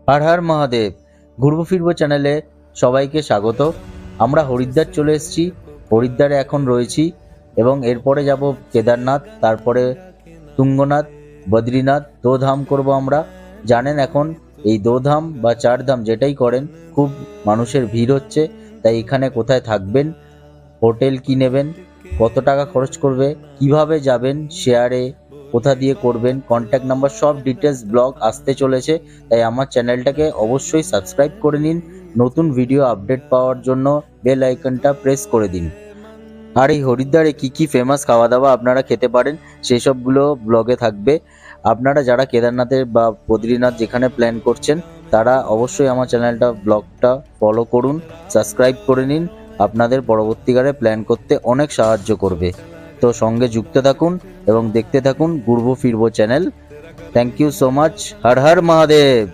হর হর মহাদেব। ঘুরবো ফিরবো চ্যানেলে সবাইকে স্বাগত। আমরা হরিদ্বার চলে এসেছি, হরিদ্বারে এখন রয়েছি এবং এরপরে যাব কেদারনাথ, তারপরে তুঙ্গনাথ, বদ্রীনাথ, দোধাম করব আমরা। জানেন এখন এই দোধাম বা চারধাম যেটাই করেন খুব মানুষের ভিড় হচ্ছে, তাই এখানে কোথায় থাকবেন, হোটেল কি নেবেন, কত টাকা খরচ করবে, কিভাবে যাবেন, শেয়ারে কোথা দিয়ে করবেন, কন্ট্যাক্ট নাম্বার, সব ডিটেলস ব্লগ আসতে চলেছে। তাই আমার চ্যানেলটাকে অবশ্যই সাবস্ক্রাইব করে নিন। নতুন ভিডিও আপডেট পাওয়ার জন্য বেল আইকনটা প্রেস করে দিন। আর এই হরিদ্বারে কি কি ফেমাস খাওয়া দাওয়া আপনারা খেতে পারেন সেই সবগুলো ব্লগে থাকবে। আপনারা যারা কেদারনাথের বা বদ্রীনাথ যেখানে প্ল্যান করছেন তারা অবশ্যই আমার চ্যানেলটা ব্লগটা ফলো করুন, সাবস্ক্রাইব করে নিন। আপনাদের পরবর্তীকালে প্ল্যান করতে অনেক সাহায্য করবে। তো সঙ্গে যুক্ত থাকুন এবং দেখতে থাকুন ঘুরবো ফিরবো channel. Thank you so much. Har Har Mahadev.